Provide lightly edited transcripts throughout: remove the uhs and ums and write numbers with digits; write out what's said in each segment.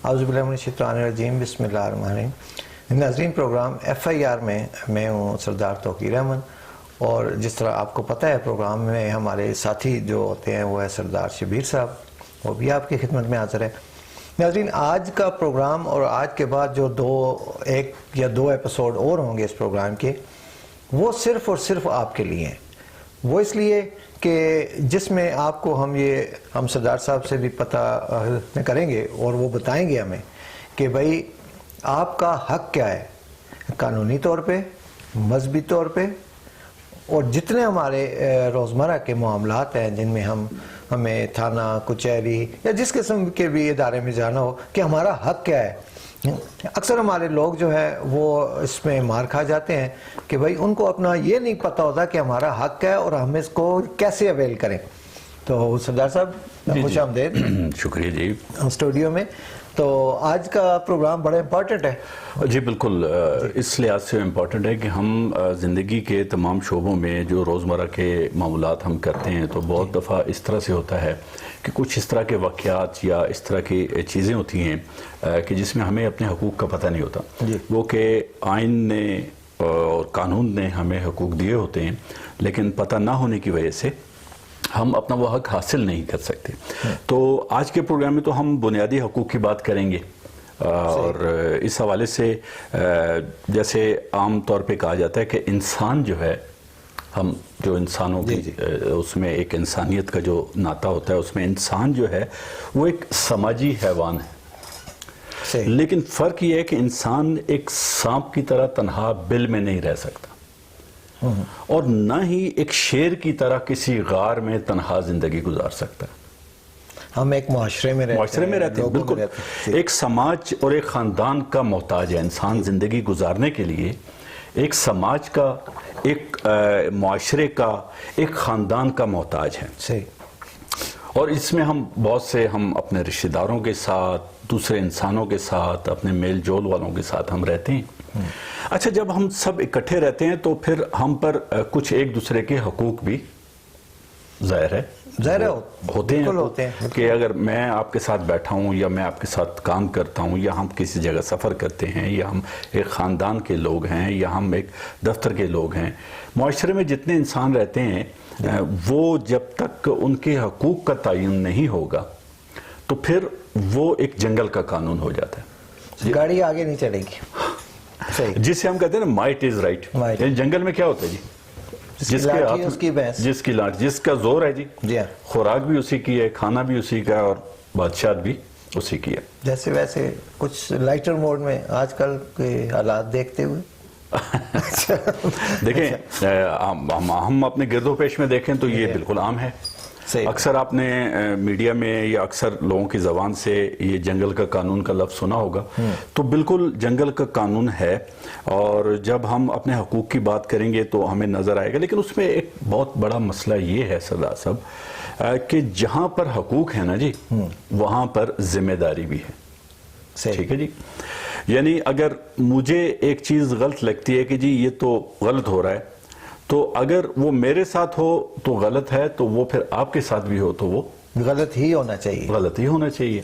اعوذ باللہ من الشیطان الرجیم، بسم اللہ الرحمن الرحیم۔ ناظرین، پروگرام FIR میں میں ہوں سردار توقیر احمد، اور جس طرح آپ کو پتہ ہے پروگرام میں ہمارے ساتھی جو ہوتے ہیں وہ ہے سردار شبیر صاحب، وہ بھی آپ کی خدمت میں حاضر ہے۔ ناظرین، آج کا پروگرام اور آج کے بعد جو ایک یا دو ایپیسوڈ اور ہوں گے اس پروگرام کے، وہ صرف اور صرف آپ کے لیے ہیں۔ وہ اس لیے کہ جس میں آپ کو ہم سردار صاحب سے بھی پتہ کریں گے اور وہ بتائیں گے ہمیں کہ بھائی آپ کا حق کیا ہے قانونی طور پہ، مذہبی طور پہ، اور جتنے ہمارے روزمرہ کے معاملات ہیں جن میں ہمیں تھانہ، کچہری یا جس قسم کے بھی ادارے میں جانا ہو کہ ہمارا حق کیا ہے۔ اکثر ہمارے لوگ جو ہے وہ اس میں مار کھا جاتے ہیں کہ بھائی ان کو اپنا یہ نہیں پتہ ہوتا کہ ہمارا حق ہے اور ہم اس کو کیسے اویل کریں۔ تو سردار صاحب خوش آمدید، شکریہ جی اسٹوڈیو میں۔ تو آج کا پروگرام بڑا امپورٹنٹ ہے جی، بالکل اس لحاظ سے امپورٹنٹ ہے کہ ہم زندگی کے تمام شعبوں میں جو روزمرہ کے معاملات ہم کرتے ہیں تو بہت دفعہ اس طرح سے ہوتا ہے کہ کچھ اس طرح کے واقعات یا اس طرح کی چیزیں ہوتی ہیں کہ جس میں ہمیں اپنے حقوق کا پتہ نہیں ہوتا، وہ کہ آئین نے اور قانون نے ہمیں حقوق دیے ہوتے ہیں، لیکن پتہ نہ ہونے کی وجہ سے ہم اپنا وہ حق حاصل نہیں کر سکتے۔ تو آج کے پروگرام میں تو ہم بنیادی حقوق کی بات کریں گے، اور اس حوالے سے جیسے عام طور پہ کہا جاتا ہے کہ انسان جو ہے، ہم جو انسانوں کی اس میں ایک انسانیت کا جو ناطہ ہوتا ہے، اس میں انسان جو ہے وہ ایک سماجی حیوان ہے، لیکن فرق یہ ہے کہ انسان ایک سانپ کی طرح تنہا بل میں نہیں رہ سکتا، اور نہ ہی ایک شیر کی طرح کسی غار میں تنہا زندگی گزار سکتا ہے۔ ہم ایک معاشرے میں رہتے ہیں، بالکل ایک سماج اور ایک خاندان کا محتاج ہے انسان زندگی گزارنے کے لیے، ایک سماج کا، ایک معاشرے کا، ایک خاندان کا محتاج ہے۔ اور اس میں ہم بہت سے اپنے رشتہ داروں کے ساتھ، دوسرے انسانوں کے ساتھ، اپنے میل جول والوں کے ساتھ ہم رہتے ہیں۔ اچھا، جب ہم سب اکٹھے رہتے ہیں تو پھر ہم پر کچھ ایک دوسرے کے حقوق بھی ظاہر ہوتے ہیں کہ اگر میں آپ کے ساتھ بیٹھا ہوں یا میں آپ کے ساتھ کام کرتا ہوں یا ہم کسی جگہ سفر کرتے ہیں یا ہم ایک خاندان کے لوگ ہیں یا ہم ایک دفتر کے لوگ ہیں، معاشرے میں جتنے انسان رہتے ہیں وہ جب تک ان کے حقوق کا تعین نہیں ہوگا تو پھر وہ ایک جنگل کا قانون ہو جاتا ہے، گاڑی آگے نہیں چلے گی، جسے ہم کہتے ہیں نا مائٹ از رائٹ۔ یعنی جنگل میں کیا ہوتا ہے جی، جس کے ہاتھ، جس کی لاٹھی، جس کا زور ہے جی، خوراک بھی اسی کی ہے، کھانا بھی اسی کا ہے، اور بادشاہت بھی اسی کی ہے۔ جیسے ویسے کچھ لائٹر موڈ میں آج کل کے حالات دیکھتے ہوئے دیکھیں، ہم اپنے گرد و پیش میں دیکھیں تو یہ بالکل عام ہے۔ اکثر آپ نے میڈیا میں یا اکثر لوگوں کی زبان سے یہ جنگل کا قانون کا لفظ سنا ہوگا، تو بالکل جنگل کا قانون ہے، اور جب ہم اپنے حقوق کی بات کریں گے تو ہمیں نظر آئے گا، لیکن اس میں ایک بہت بڑا مسئلہ یہ ہے سردار صاحب کہ جہاں پر حقوق ہے نا جی، وہاں پر ذمہ داری بھی ہے، ٹھیک ہے جی۔ یعنی اگر مجھے ایک چیز غلط لگتی ہے کہ جی یہ تو غلط ہو رہا ہے، تو اگر وہ میرے ساتھ ہو تو غلط ہے، تو وہ پھر آپ کے ساتھ بھی ہو تو وہ غلط ہی ہونا چاہیے، غلط ہی ہونا چاہیے۔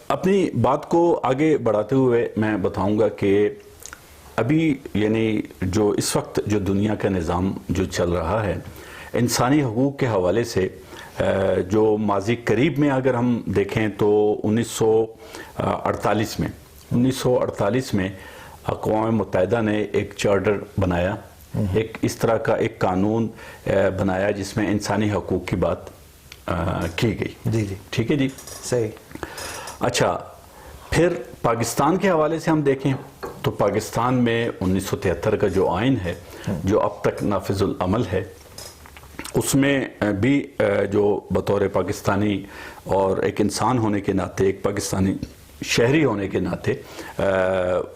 اپنی بات کو آگے بڑھاتے ہوئے میں بتاؤں گا کہ ابھی یعنی جو اس وقت جو دنیا کا نظام جو چل رہا ہے انسانی حقوق کے حوالے سے، جو ماضی قریب میں اگر ہم دیکھیں تو 1948 میں اقوام متحدہ نے ایک چارٹر بنایا، ایک اس طرح کا ایک قانون بنایا جس میں انسانی حقوق کی بات کی گئی۔ جی جی، ٹھیک ہے جی، صحیح۔ اچھا، پھر پاکستان کے حوالے سے ہم دیکھیں تو پاکستان میں 1973 کا جو آئین ہے جو اب تک نافذ العمل ہے، اس میں بھی جو بطور پاکستانی اور ایک انسان ہونے کے ناطے، ایک پاکستانی شہری ہونے کے ناطے،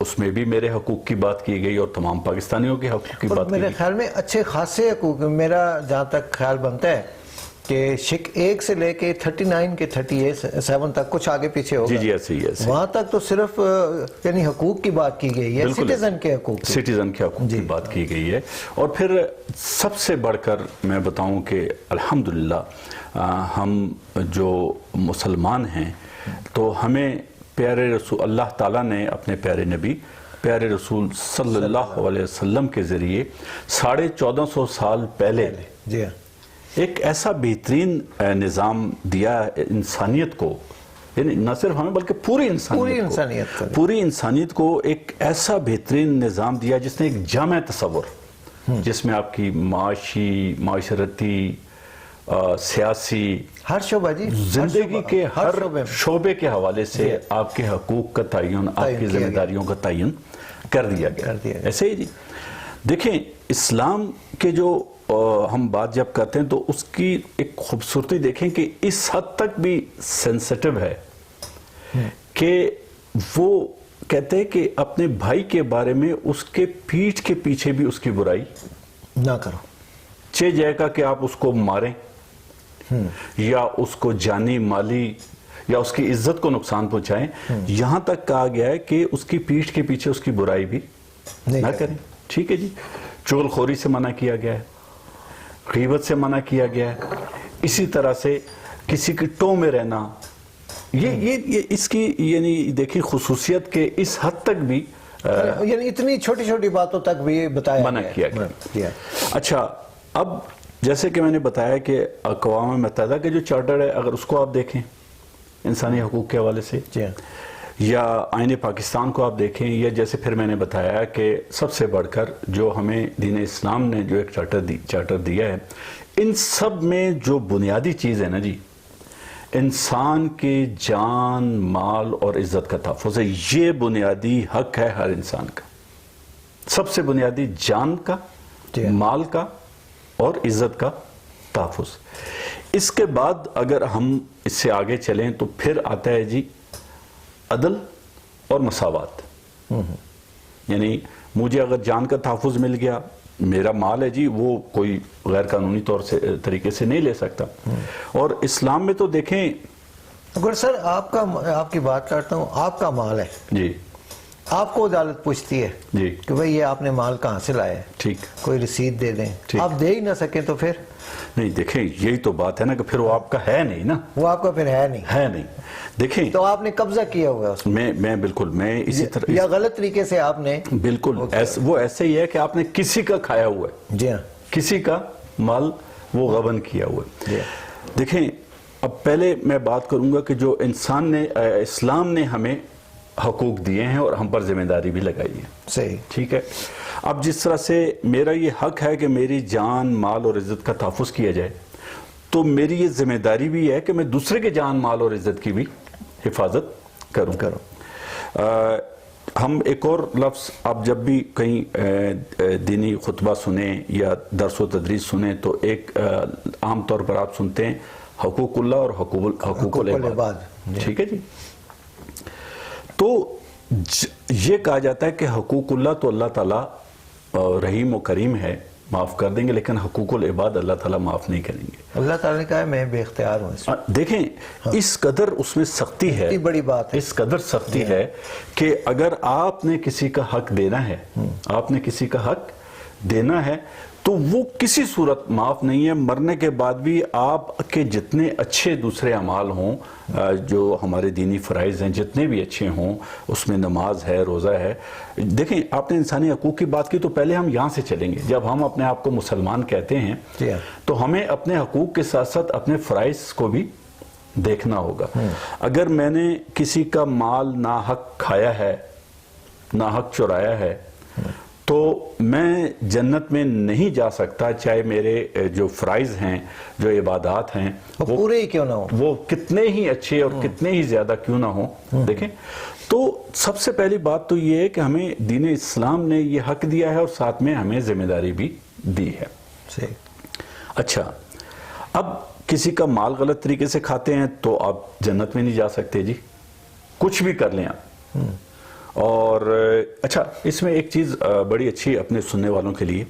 اس میں بھی میرے حقوق کی بات کی گئی اور تمام پاکستانیوں کے حقوق کی بات کی گئی۔ میرے خیال میں اچھے خاصے حقوق، میرا جہاں تک خیال بنتا ہے کہ شک 1 سے لے کے 39 کے 37 تک کچھ آگے پیچھے ہوگا، جی ایسے ہی ایسے، وہاں تک تو صرف یعنی حقوق کی بات کی گئی ہے، سٹیزن کے حقوق، سٹیزن کے حقوق کی بات کی گئی ہے۔ اور پھر سب سے بڑھ کر میں بتاؤں کہ الحمدللہ ہم جو مسلمان ہیں تو ہمیں پیارے رسول اللہ تعالیٰ نے اپنے پیارے نبی پیارے رسول صلی اللہ علیہ وسلم کے ذریعے 1450 سال پہلے جی ہاں ایک ایسا بہترین نظام دیا انسانیت کو، یعنی نہ صرف ہمیں بلکہ پوری انسانیت کو ایک ایسا بہترین نظام دیا جس نے ایک جامع تصور، جس میں آپ کی معاشی، معاشرتی، سیاسی، ہر شعبہ جی، زندگی کے ہر شعبے کے حوالے سے آپ کے حقوق کا تعین، آپ کی ذمہ داریوں کا تعین کر دیا گیا۔ ایسے ہی جی دیکھیں، اسلام کے جو ہم بات جب کرتے ہیں تو اس کی ایک خوبصورتی دیکھیں کہ اس حد تک بھی سینسٹیو ہے کہ وہ کہتے ہیں کہ اپنے بھائی کے بارے میں اس کے پیٹھ کے پیچھے بھی اس کی برائی نہ کرو، چہ جائے گا کہ آپ اس کو ماریں یا اس کو جانی مالی یا اس کی عزت کو نقصان پہنچائیں، یہاں تک کہا گیا ہے کہ اس کی پیٹھ کے پیچھے اس کی برائی بھی نہ کریں۔ ٹھیک ہے جی، چغل خوری سے منع کیا گیا ہے، غیبت سے منع کیا گیا ہے، اسی طرح سے کسی کی ٹو میں رہنا، یہ اس کی یعنی دیکھیں خصوصیت کے اس حد تک بھی یعنی اتنی چھوٹی چھوٹی باتوں تک بھی بتایا منع کیا گیا۔ اچھا، اب جیسے کہ میں نے بتایا کہ اقوام متحدہ کے جو چارٹر ہے، اگر اس کو آپ دیکھیں انسانی حقوق کے حوالے سے، یا آئین پاکستان کو آپ دیکھیں، یا جیسے پھر میں نے بتایا کہ سب سے بڑھ کر جو ہمیں دین اسلام نے جو ایک چارٹر دیا ہے، ان سب میں جو بنیادی چیز ہے نا جی، انسان کے جان، مال اور عزت کا تحفظ ہے۔ یہ بنیادی حق ہے ہر انسان کا، سب سے بنیادی جان کا، مال کا اور عزت کا تحفظ۔ اس کے بعد اگر ہم اس سے آگے چلیں تو پھر آتا ہے جی عدل اور مساوات، یعنی مجھے اگر جان کا تحفظ مل گیا، میرا مال ہے جی، وہ کوئی غیر قانونی طریقے سے نہیں لے سکتا۔ اور اسلام میں تو دیکھیں، اگر سر آپ کی بات کرتا ہوں، آپ کا مال ہے جی، آپ کو عدالت پوچھتی ہے جی کہ بھئی یہ آپ نے مال کہاں سے لایا ہے، ٹھیک، کوئی رسید دے دیں، آپ دے ہی نہ سکیں تو پھر نہیں، دیکھیں یہی تو بات ہے نا کہ پھر وہ آپ کا ہے نہیں نا، وہ آپ کا پھر ہے نہیں، دیکھیں تو آپ نے قبضہ کیا ہوا ہے اس میں بالکل میں اسی طرح، یا غلط طریقے سے آپ نے، بالکل وہ ایسے ہی ہے کہ آپ نے کسی کا کھایا ہوا ہے، جی ہاں، کسی کا مال وہ غبن کیا ہوا ہے۔ دیکھیں، اب پہلے میں بات کروں گا کہ جو انسان نے، اسلام نے ہمیں حقوق دیے ہیں اور ہم پر ذمہ داری بھی لگائی ہے، صحیح، ٹھیک ہے۔ اب جس طرح سے میرا یہ حق ہے کہ میری جان، مال اور عزت کا تحفظ کیا جائے، تو میری یہ ذمہ داری بھی ہے کہ میں دوسرے کے جان، مال اور عزت کی بھی حفاظت کروں۔ ہم ایک اور لفظ، آپ جب بھی کہیں دینی خطبہ سنیں یا درس و تدریس سنیں تو ایک عام طور پر آپ سنتے ہیں حقوق اللہ اور حقوق العباد، ٹھیک ہے جی۔ تو یہ کہا جاتا ہے کہ حقوق اللہ تو اللہ تعالیٰ رحیم و کریم ہے، معاف کر دیں گے، لیکن حقوق العباد اللہ تعالیٰ معاف نہیں کریں گے۔ اللہ تعالیٰ نے کہا ہے میں بے اختیار ہوں اس میں۔ دیکھیں اس قدر اس میں سختی ہے، بڑی بات ہے، اس قدر سختی ہے کہ اگر آپ نے کسی کا حق دینا ہے، آپ نے کسی کا حق دینا ہے تو وہ کسی صورت معاف نہیں ہے۔ مرنے کے بعد بھی آپ کے جتنے اچھے دوسرے اعمال ہوں، جو ہمارے دینی فرائض ہیں جتنے بھی اچھے ہوں، اس میں نماز ہے، روزہ ہے۔ دیکھیں آپ نے انسانی حقوق کی بات کی تو پہلے ہم یہاں سے چلیں گے۔ جب ہم اپنے آپ کو مسلمان کہتے ہیں تو ہمیں اپنے حقوق کے ساتھ ساتھ اپنے فرائض کو بھی دیکھنا ہوگا۔ اگر میں نے کسی کا مال ناحق کھایا ہے، ناحق چرایا ہے، تو میں جنت میں نہیں جا سکتا، چاہے میرے جو فرائض ہیں، جو عبادات ہیں، وہ پورے ہی کیوں نہ ہوں، وہ کتنے ہی اچھے اور کتنے ہی زیادہ کیوں نہ ہوں۔ دیکھیں تو سب سے پہلی بات تو یہ ہے کہ ہمیں دین اسلام نے یہ حق دیا ہے اور ساتھ میں ہمیں ذمہ داری بھی دی ہے۔ اچھا، اب کسی کا مال غلط طریقے سے کھاتے ہیں تو آپ جنت میں نہیں جا سکتے جی، کچھ بھی کر لیں آپ۔ اور اچھا، اس میں ایک چیز بڑی اچھی اپنے سننے والوں کے لیے،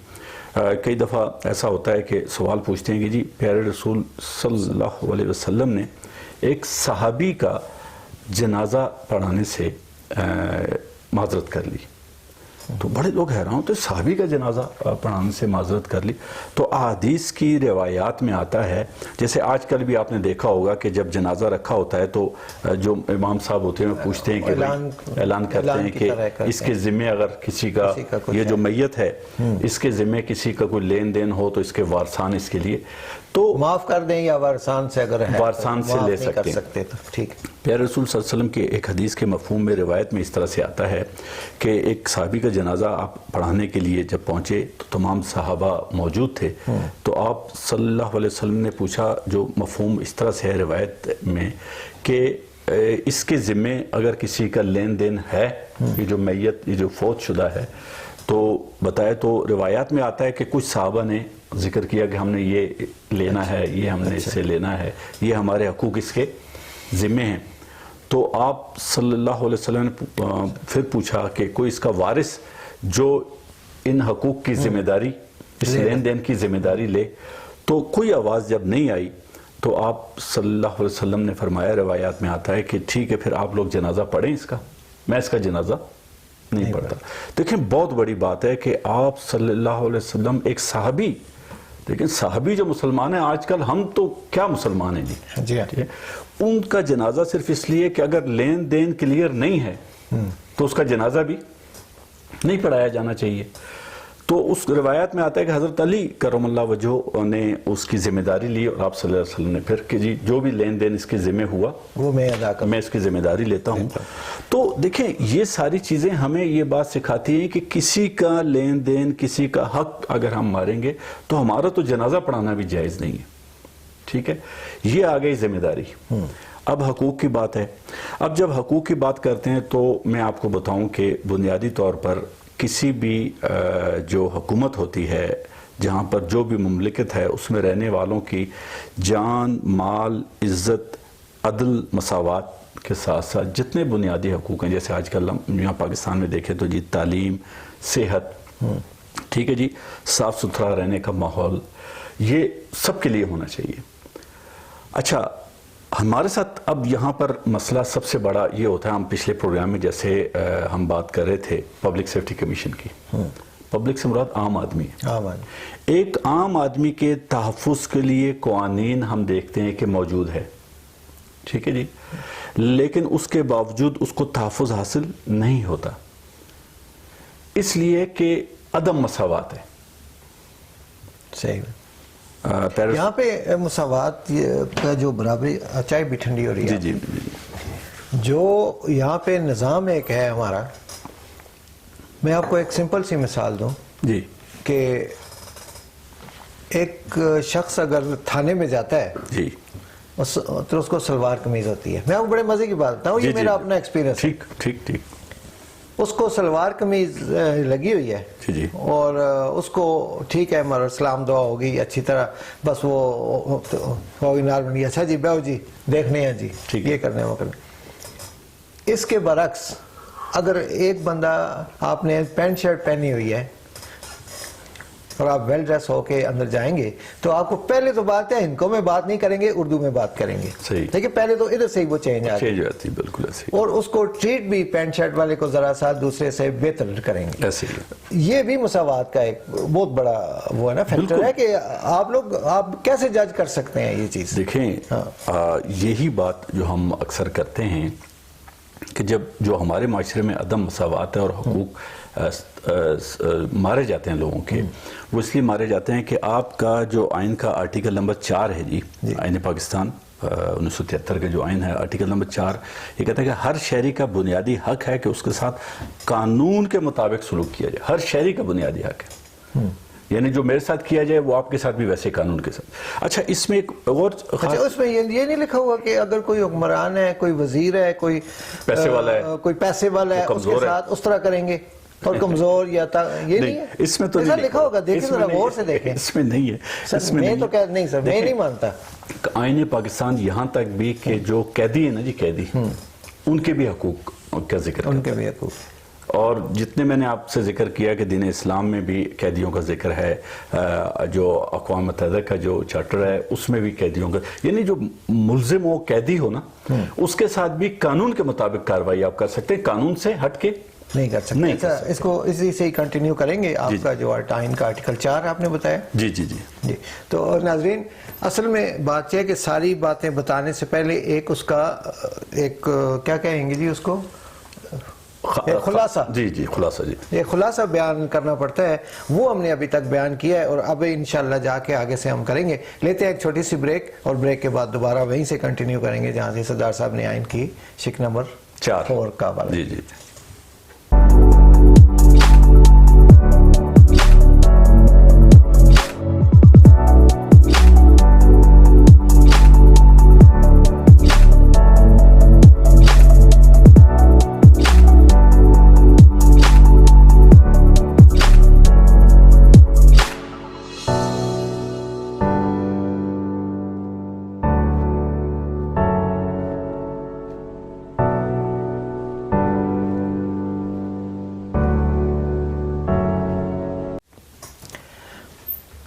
کئی دفعہ ایسا ہوتا ہے کہ سوال پوچھتے ہیں کہ جی پیارے رسول صلی اللہ علیہ وسلم نے ایک صحابی کا جنازہ پڑھانے سے معذرت کر لی، تو بڑے لوگ حیران ہوتے صحابی کا جنازہ پڑھانے سے معذرت کر لی. تو احادیث کی روایات میں آتا ہے، جیسے آج کل بھی آپ نے دیکھا ہوگا کہ جب جنازہ رکھا ہوتا ہے تو جو امام صاحب ہوتے ہیں وہ پوچھتے ہیں کہ اعلان کرتے ہیں کہ اس کے ذمے اگر کسی کا یہ جو میت ہے اس کے ذمے کسی کا کوئی لین دین ہو تو اس کے وارثان اس کے لیے تو معاف کر دیں یا وارثان سے اگر ہے وارثان سے لے سکتے تو ٹھیک. پیارے رسول صلی اللہ علیہ وسلم کے ایک حدیث کے مفہوم میں روایت میں اس طرح سے آتا ہے کہ ایک صحابی کا جنازہ آپ پڑھانے کے لیے جب پہنچے تو تمام صحابہ موجود تھے، تو آپ صلی اللہ علیہ وسلم نے پوچھا، جو مفہوم اس طرح سے ہے روایت میں کہ اس کے ذمے اگر کسی کا لین دین ہے، یہ جو میت یہ جو فوت شدہ ہے، تو بتائے. تو روایات میں آتا ہے کہ کچھ صحابہ نے ذکر کیا کہ ہم نے یہ لینا ہے، یہ ہم نے اس سے لینا ہے، یہ ہمارے حقوق اس کے ذمے ہیں. تو آپ صلی اللہ علیہ وسلم نے پھر پوچھا کہ کوئی اس کا وارث جو ان حقوق کی ذمہ داری، اس لین دین کی ذمہ داری لے. تو کوئی آواز جب نہیں آئی تو آپ صلی اللہ علیہ وسلم نے فرمایا، روایات میں آتا ہے کہ ٹھیک ہے پھر آپ لوگ جنازہ پڑھیں اس کا، میں اس کا جنازہ نہیں پڑھتا. دیکھیں بہت بڑی بات ہے کہ آپ صلی اللہ علیہ وسلم ایک صحابی، لیکن صحابی جو مسلمان ہیں آج کل ہم تو کیا مسلمان ہیں جی، ان کا جنازہ صرف اس لیے کہ اگر لین دین کلیئر نہیں ہے تو اس کا جنازہ بھی نہیں پڑھایا جانا چاہیے. تو اس روایات میں آتا ہے کہ حضرت علی کرم اللہ وجہہ نے اس کی ذمہ داری لی اور آپ صلی اللہ علیہ وسلم نے پھر کہ جی جو بھی لین دین اس کے ذمہ ہوا وہ میں اس کی ذمہ داری لیتا ہوں. تو دیکھیں یہ ساری چیزیں ہمیں یہ بات سکھاتی ہیں کہ کسی کا لین دین، کسی کا حق اگر ہم ماریں گے تو ہمارا تو جنازہ پڑھانا بھی جائز نہیں ہے. ٹھیک ہے، یہ آ گئی ذمہ داری. اب حقوق کی بات ہے. اب جب حقوق کی بات کرتے ہیں تو میں آپ کو بتاؤں کہ بنیادی طور پر کسی بھی جو حکومت ہوتی ہے، جہاں پر جو بھی مملکت ہے، اس میں رہنے والوں کی جان، مال، عزت، عدل، مساوات کے ساتھ ساتھ جتنے بنیادی حقوق ہیں، جیسے آج کل ہم یہاں پاکستان میں دیکھیں تو جی تعلیم، صحت، ٹھیک ہے جی، صاف ستھرا رہنے کا ماحول، یہ سب کے لیے ہونا چاہیے. اچھا ہمارے ساتھ اب یہاں پر مسئلہ سب سے بڑا یہ ہوتا ہے، ہم پچھلے پروگرام میں جیسے ہم بات کر رہے تھے پبلک سیفٹی کمیشن کی. پبلک سے مراد عام آدمی ہے. ایک عام آدمی کے تحفظ کے لیے قوانین ہم دیکھتے ہیں کہ موجود ہے، ٹھیک ہے جی، لیکن اس کے باوجود اس کو تحفظ حاصل نہیں ہوتا، اس لیے کہ عدم مساوات ہے. صحیح. یہاں پہ مساوات کا جو برابری، چائے بھی ٹھنڈی ہو رہی ہے جی، جو یہاں پہ نظام ایک ہے ہمارا. میں آپ کو ایک سمپل سی مثال دوں جی، کہ ایک شخص اگر تھانے میں جاتا ہے جی تو اس کو سلوار قمیض ہوتی ہے. میں آپ کو بڑے مزے کی بات بتاؤں، یہ میرا اپنا ایکسپیرینس. ٹھیک ٹھیک ٹھیک. اس کو سلوار قمیض لگی ہوئی ہے جی، اور اس کو ٹھیک ہے ہمارا سلام دعا ہوگی اچھی طرح، بس وہ ہوگی نارملی، اچھا جی بیو جی دیکھنے ہیں جی یہ کرنے ہیں وہ کرنے. اس کے برعکس اگر ایک بندہ، آپ نے پینٹ شرٹ پہنی ہوئی ہے اور آپ ویل ڈریس ہو کے اندر جائیں گے تو آپ کو پہلے تو بات ہے ہندکوں میں بات نہیں کریں گے، اردو میں بات کریں گے. دیکھیں پہلے تو ادھر سے ہی وہ چینج آتی ہے، بالکل ایسے، اور اس کو ٹریٹ بھی پینٹ شرٹ والے کو ذرا سا دوسرے سے بہتر کریں گے. یہ بھی مساوات کا ایک بہت بڑا وہ ہے نا فیکٹر ہے کہ آپ لوگ آپ کیسے جج کر سکتے ہیں یہ چیز. دیکھیں یہی بات جو ہم اکثر کرتے ہیں کہ جب جو ہمارے معاشرے میں عدم مساوات ہے اور حقوق مارے جاتے ہیں لوگوں کے، وہ اس لیے مارے جاتے ہیں کہ آپ کا جو آئین کا آرٹیکل نمبر 4 ہے جی، آئین پاکستان 1973 کا جو آئین ہے، آرٹیکل نمبر 4 یہ کہتا ہے کہ ہر شہری کا بنیادی حق ہے کہ اس کے ساتھ قانون کے مطابق سلوک کیا جائے. ہر شہری کا بنیادی حق ہے، یعنی جو میرے ساتھ کیا جائے وہ آپ کے ساتھ بھی ویسے قانون کے ساتھ. اچھا اس میں ایک اور اس میں یہ نہیں لکھا ہوا کہ اگر کوئی حکمران ہے، کوئی وزیر ہے، کوئی پیسے والا ہے، کوئی پیسے والا ہے، اس کے ساتھ اس طرح کریں گے، اور کمزور یا یہ نہیں ہے. اس میں تو نہیں لکھا ہوگا، دیکھیں ذرا غور سے دیکھیں. اس میں نہیں ہے. میں تو کہہ نہیں سر، میں نہیں مانتا. آئین پاکستان یہاں تک بھی کہ جو قیدی ہیں نا جی، قیدی ان کے بھی حقوق کا ذکر، ان کے بھی حقوق، اور جتنے میں نے آپ سے ذکر کیا کہ دین اسلام میں بھی قیدیوں کا ذکر ہے، جو اقوام متحدہ کا جو چارٹر ہے اس میں بھی قیدیوں کا، یعنی جو ملزم ہو قیدی ہو نا، اس کے ساتھ بھی قانون کے مطابق کارروائی آپ کر سکتے ہیں، قانون سے ہٹ کے نہیں کر سکتے. اچھا اس کو اسی سے ہی کنٹینیو کریں گے. آپ کا جو آئین کا آرٹیکل 4 آپ نے بتایا. جی جی جی جی. تو ناظرین اصل میں بات یہ ہے کہ ساری باتیں بتانے سے پہلے ایک اس کا ایک کیا کہیں گے جی اس کو خلاصہ. جی جی خلاصہ. جی یہ خلاصہ بیان کرنا پڑتا ہے, وہ ہم نے ابھی تک بیان کیا ہے اور اب انشاءاللہ جا کے آگے سے ہم کریں گے. لیتے ہیں ایک چھوٹی سی بریک اور بریک کے بعد دوبارہ وہیں سے کنٹینیو کریں گے جہاں سے سردار صاحب نے آئین کی شق نمبر 4 کا حوالہ. جی جی.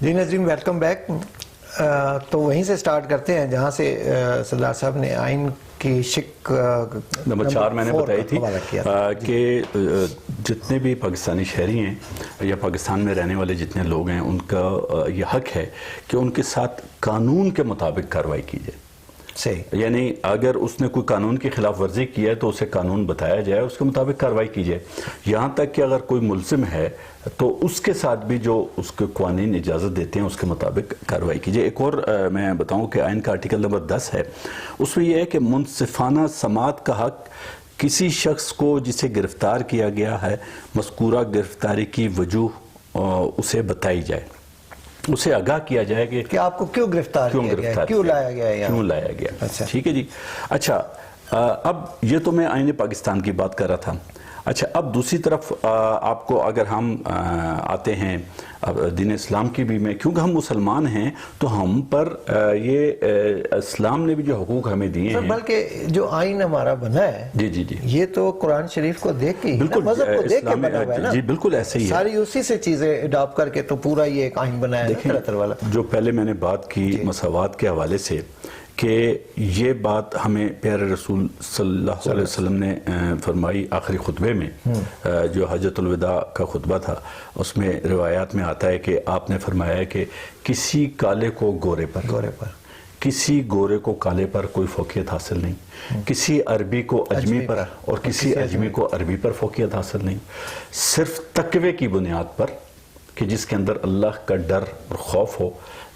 جی ناظرین ویلکم بیک. تو وہیں سے سٹارٹ کرتے ہیں جہاں سے سردار صاحب نے آئین کی شق نمبر 4 میں نے بتائی تھی کہ جتنے بھی پاکستانی شہری ہیں یا پاکستان میں رہنے والے جتنے لوگ ہیں ان کا یہ حق ہے کہ ان کے ساتھ قانون کے مطابق کارروائی کی جائے. صحیح. یعنی اگر اس نے کوئی قانون کی خلاف ورزی کی ہے تو اسے قانون بتایا جائے, اس کے مطابق کارروائی کی جائے. یہاں تک کہ اگر کوئی ملزم ہے تو اس کے ساتھ بھی جو اس کے قوانین اجازت دیتے ہیں اس کے مطابق کارروائی کی جائے. ایک اور میں بتاؤں کہ آئین کا آرٹیکل نمبر 10 ہے, اس میں یہ ہے کہ منصفانہ سماعت کا حق کسی شخص کو جسے گرفتار کیا گیا ہے مذکورہ گرفتاری کی وجوہ اسے بتائی جائے, اسے آگاہ کیا جائے کہ آپ کو کیوں گرفتار کیا گیا, کیوں لایا گیا ہے, کیوں لایا گیا. ٹھیک ہے جی. اچھا اب یہ تو میں آئین پاکستان کی بات کر رہا تھا. اچھا اب دوسری طرف آپ کو اگر ہم آتے ہیں دین اسلام کی بھی میں, کیونکہ ہم مسلمان ہیں تو ہم پر یہ اسلام نے بھی جو حقوق ہمیں دیے ہیں, بلکہ جو آئین ہمارا بنا ہے جی جی جی یہ تو قرآن شریف کو دیکھ کے مذہب کو دیکھ کے بنا ہوا ہے نا. جی بالکل ایسے ہی ہے, ساری اسی سے چیزیں اڈاپٹ کر کے تو پورا یہ ایک آئین بنایا ہے. دیکھیں جو پہلے میں نے بات کی مساوات کے حوالے سے کہ یہ بات ہمیں پیارے رسول صلی اللہ علیہ وسلم نے فرمائی آخری خطبے میں, جو حجۃ الوداع کا خطبہ تھا. اس میں روایات میں آتا ہے کہ آپ نے فرمایا ہے کہ کسی کالے کو گورے پر کسی گورے کو کالے پر کوئی فوقیت حاصل نہیں, کسی عربی کو اجمی پر اور کسی اجمی کو عربی پر فوقیت حاصل نہیں, صرف تقوی کی بنیاد پر کہ جس کے اندر اللہ کا ڈر اور خوف ہو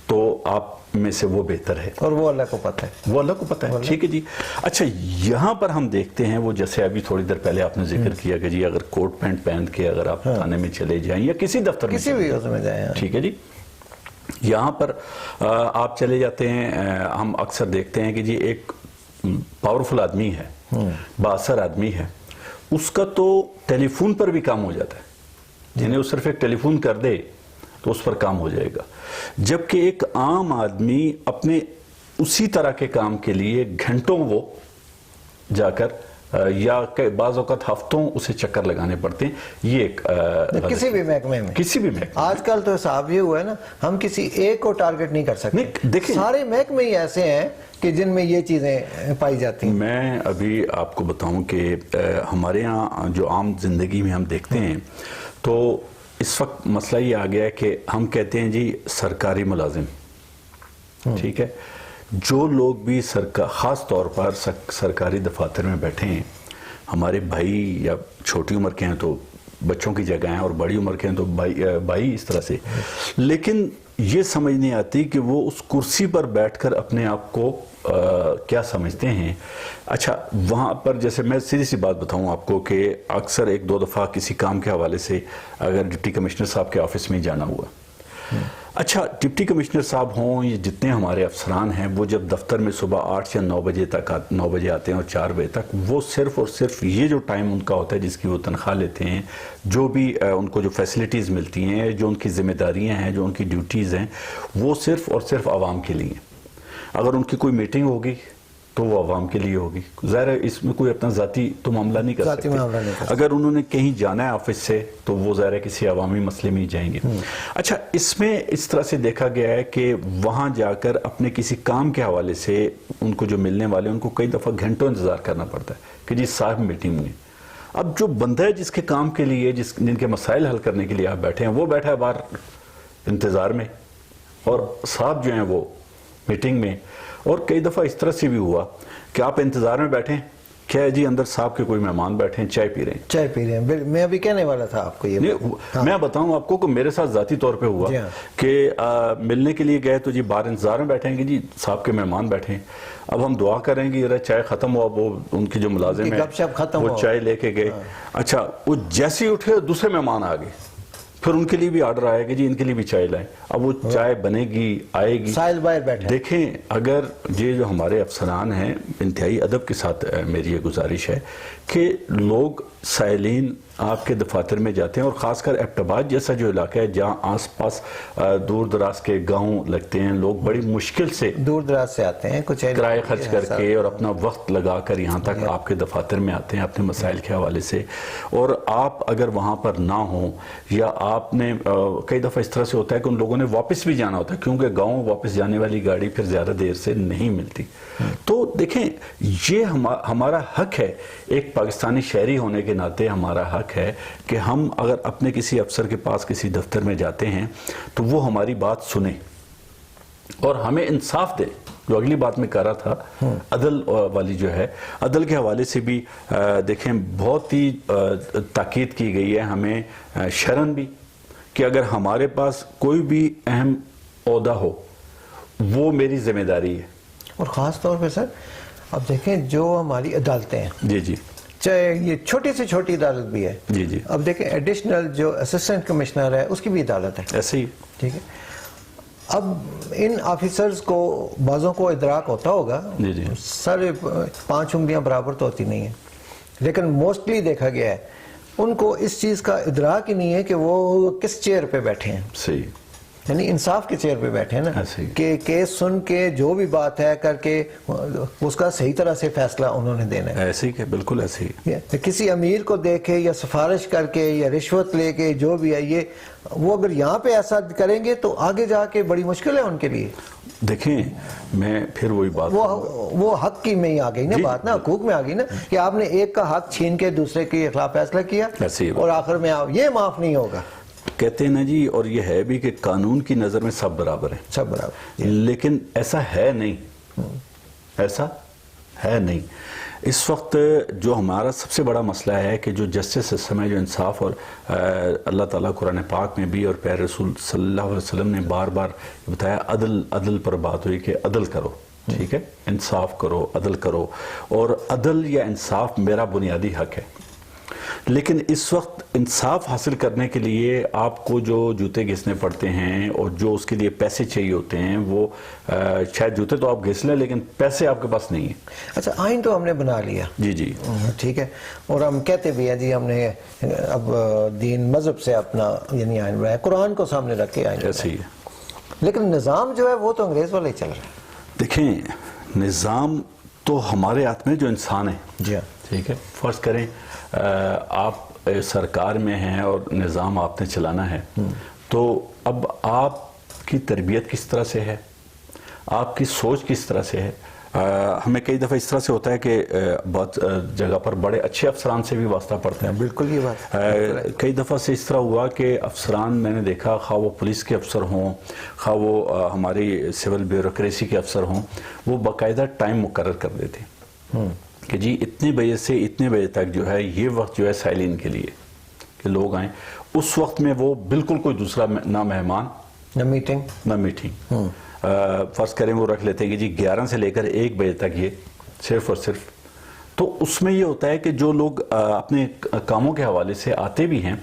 تو آپ میں سے وہ بہتر ہے, اور وہ اللہ کو پتہ ہے, وہ اللہ کو پتہ ہے. ٹھیک ہے جی. اچھا یہاں پر ہم دیکھتے ہیں وہ جیسے ابھی تھوڑی دیر پہلے آپ نے ذکر کیا کہ جی اگر کوٹ پینٹ پہن کے اگر آپ تھانے میں چلے جائیں یا کسی دفتر میں کسی بھی اس میں جائیں, ٹھیک ہے جی, یہاں پر آپ چلے جاتے ہیں, ہم اکثر دیکھتے ہیں کہ جی ایک پاورفل آدمی ہے, بااثر آدمی ہے, اس کا تو ٹیلی فون پر بھی کام ہو جاتا ہے, یعنی وہ صرف ایک ٹیلی فون کر دے تو اس پر کام ہو جائے گا. جبکہ ایک عام آدمی اپنے اسی طرح کے کام کے لیے گھنٹوں وہ جا کر یا بعض اوقات ہفتوں اسے چکر لگانے پڑتے ہیں. یہ ایک کسی بھی محکمے میں, کسی بھی محکمے آج کل تو صاحب یہ ہوا ہے نا, ہم کسی ایک کو ٹارگٹ نہیں کر سکتے. دیکھیں سارے محکمے ہی ایسے ہیں کہ جن میں یہ چیزیں پائی جاتی ہیں. میں ابھی آپ کو بتاؤں کہ ہمارے ہاں جو عام زندگی میں ہم دیکھتے ہیں تو اس وقت مسئلہ یہ آ گیا ہے کہ ہم کہتے ہیں جی سرکاری ملازم, ٹھیک ہے, جو لوگ بھی خاص طور پر سرکاری دفاتر میں بیٹھے ہیں, ہمارے بھائی یا چھوٹی عمر کے ہیں تو بچوں کی جگہ ہیں اور بڑی عمر کے ہیں تو بھائی اس طرح سے, لیکن یہ سمجھ نہیں آتی کہ وہ اس کرسی پر بیٹھ کر اپنے آپ کو کیا سمجھتے ہیں. اچھا وہاں پر جیسے میں سیدھی سی بات بتاؤں آپ کو کہ اکثر ایک دو دفعہ کسی کام کے حوالے سے اگر ڈپٹی کمشنر صاحب کے آفس میں جانا ہوا, اچھا ڈپٹی کمشنر صاحب ہوں یہ جتنے ہمارے افسران ہیں, وہ جب دفتر میں صبح 8 یا 9 بجے تک 9 بجے آتے ہیں اور 4 بجے تک, وہ صرف اور صرف یہ جو ٹائم ان کا ہوتا ہے جس کی وہ تنخواہ لیتے ہیں, جو بھی ان کو جو فیسلٹیز ملتی ہیں, جو ان کی ذمہ داریاں ہیں, جو ان کی ڈیوٹیز ہیں, وہ صرف اور صرف عوام کے لیے. اگر ان کی کوئی میٹنگ ہوگی تو وہ عوام کے لیے ہوگی. ظاہر ہے اس میں کوئی اپنا ذاتی تو معاملہ نہیں کر سکتے. اگر انہوں نے کہیں جانا ہے آفس سے تو وہ ظاہر ہے کسی عوامی مسئلے میں ہی جائیں گے. اچھا اس میں اس طرح سے دیکھا گیا ہے کہ وہاں جا کر اپنے کسی کام کے حوالے سے ان کو جو ملنے والے ان کو کئی دفعہ گھنٹوں انتظار کرنا پڑتا ہے کہ جی صاحب میٹنگ میں. اب جو بندہ ہے جس کے کام کے لیے جن کے مسائل حل کرنے کے لیے آپ بیٹھے ہیں وہ بیٹھا ہے باہر انتظار میں، اور صاحب جو ہیں وہ میٹنگ میں. اور کئی دفعہ اس طرح سے بھی ہوا کہ آپ انتظار میں بیٹھیں، کیا ہے جی اندر صاحب کے کوئی مہمان بیٹھے ہیں چائے پی رہے ہیں. میں ابھی کہنے والا تھا آپ کو یہ. میں بتاؤں آپ کو کہ میرے ساتھ ذاتی طور پہ ہوا کہ ملنے کے لیے گئے تو جی باہر انتظار میں بیٹھیں گے، جی صاحب کے مہمان بیٹھے ہیں. اب ہم دعا کریں گے چائے ختم ہوا، وہ ان کی جو ملازم ہے وہ چائے لے کے گئے. اچھا وہ جیسے ہی اٹھے دوسرے مہمان آ گئے، پھر ان کے لیے بھی آرڈر آیا کہ جی ان کے لیے بھی چائے لائیں. اب وہ چائے بنے گی آئے گی. دیکھیں اگر یہ جو ہمارے افسران ہیں، انتہائی ادب کے ساتھ میری یہ گزارش ہے کہ لوگ سائلین آپ کے دفاتر میں جاتے ہیں، اور خاص کر ایبٹ آباد جیسا جو علاقہ ہے جہاں آس پاس دور دراز کے گاؤں لگتے ہیں، لوگ بڑی مشکل سے دور دراز سے آتے ہیں، کچھ کرایہ خرچ کر کے اور اپنا وقت لگا کر یہاں تک آپ کے دفاتر میں آتے ہیں اپنے مسائل کے حوالے سے. اور آپ اگر وہاں پر نہ ہوں، یا آپ نے کئی دفعہ اس طرح سے ہوتا ہے کہ ان لوگوں نے واپس بھی جانا ہوتا ہے کیونکہ گاؤں واپس جانے والی گاڑی پھر زیادہ دیر سے نہیں ملتی. تو دیکھیں یہ ہمارا حق ہے، ایک پاکستانی شہری ہونے کے ناطے ہمارا حق ہے کہ ہم اگر اپنے کسی افسر کے پاس کسی دفتر میں جاتے ہیں تو وہ ہماری بات سنیں اور ہمیں انصاف دے. جو اگلی بات میں کہہ رہا تھا عدل والی جو ہے، عدل کے حوالے سے بھی دیکھیں بہت ہی تاکید کی گئی ہے ہمیں شرعاً بھی کہ اگر ہمارے پاس کوئی بھی اہم عہدہ ہو وہ میری ذمہ داری ہے. اور خاص طور پہ سر اب دیکھیں جو ہماری عدالتیں ہیں، جی جی، چاہے یہ چھوٹی سے چھوٹی عدالت بھی ہے، جی جی، اب دیکھیں ایڈیشنل جو اسسٹنٹ کمشنر ہے اس کی بھی عدالت ہے، ایسے ہی ٹھیک ہے. اب ان آفیسرز کو بعضوں کو ادراک ہوتا ہوگا، جی جی، سارے 5 انگلیاں برابر تو ہوتی نہیں ہیں، لیکن موسٹلی دیکھا گیا ہے ان کو اس چیز کا ادراک ہی نہیں ہے کہ وہ کس چیئر پہ بیٹھے ہیں. صحیح، یعنی انصاف کے چیئر پہ بیٹھے ہیں نا، ایسے ہی کہ کیس سن کے جو بھی بات ہے کر کے اس کا صحیح طرح سے فیصلہ انہوں نے دینا ہے. ایسے ہی کہ بالکل ایسے ہی. کسی امیر کو دیکھے یا سفارش کر کے یا رشوت لے کے جو بھی ہے، یہ وہ اگر یہاں پہ ایسا کریں گے تو آگے جا کے بڑی مشکل ہے ان کے لیے. دیکھیں میں پھر وہی بات وہ حق کی میں ہی آ گئی نا بات، نا حقوق میں آ گئی نا، کہ آپ نے ایک کا حق چھین کے دوسرے کے خلاف فیصلہ کیا اور آخر میں یہ معاف نہیں ہوگا. کہتے ہیں نا جی، اور یہ ہے بھی کہ قانون کی نظر میں سب برابر ہیں، سب برابر، لیکن ایسا ہے نہیں، ایسا ہے نہیں. اس وقت جو ہمارا سب سے بڑا مسئلہ ہے کہ جو جسٹس سسٹم ہے، جو انصاف، اور اللہ تعالیٰ قرآن پاک میں بھی اور پیارے رسول صلی اللہ علیہ وسلم نے بار بار بتایا، عدل پر بات ہوئی کہ عدل کرو، ٹھیک ہے، انصاف کرو، عدل کرو. اور عدل یا انصاف میرا بنیادی حق ہے. لیکن اس وقت انصاف حاصل کرنے کے لیے آپ کو جو جوتے گھسنے پڑتے ہیں اور جو اس کے لیے پیسے چاہیے ہوتے ہیں، وہ شاید جوتے تو آپ گھس لیں لیکن پیسے آپ کے پاس نہیں ہیں. اچھا آئین تو ہم نے بنا لیا، جی جی ٹھیک ہے، اور ہم کہتے بھی ہیں جی ہم نے اب دین مذہب سے اپنا یعنی آئین بنایا، قرآن کو سامنے رکھ کے آئین ایسے ہی ہے. لیکن نظام جو ہے وہ تو انگریز والا ہی چل رہا ہے. دیکھیں نظام تو ہمارے ہاتھ میں جو انسان ہے، جی ہاں، ٹھیک ہے، فرض کریں آپ سرکار میں ہیں اور نظام آپ نے چلانا ہے، تو اب آپ کی تربیت کس طرح سے ہے، آپ کی سوچ کس طرح سے ہے. ہمیں کئی دفعہ اس طرح سے ہوتا ہے کہ بہت جگہ پر بڑے اچھے افسران سے بھی واسطہ پڑتا ہے. بالکل یہ بات کئی دفعہ سے اس طرح ہوا کہ افسران میں نے دیکھا، خواہ وہ پولیس کے افسر ہوں، خواہ وہ ہماری سول بیوروکریسی کے افسر ہوں، وہ باقاعدہ ٹائم مقرر کر دیتے کہ جی اتنے بجے سے اتنے بجے تک جو ہے یہ وقت جو ہے سائلین کے لیے کہ لوگ آئیں. اس وقت میں وہ بالکل کوئی دوسرا نہ مہمان نہ میٹنگ، فرض کریں وہ رکھ لیتے ہیں کہ جی 11 سے لے کر 1 بجے تک یہ صرف اور صرف. تو اس میں یہ ہوتا ہے کہ جو لوگ اپنے کاموں کے حوالے سے آتے بھی ہیں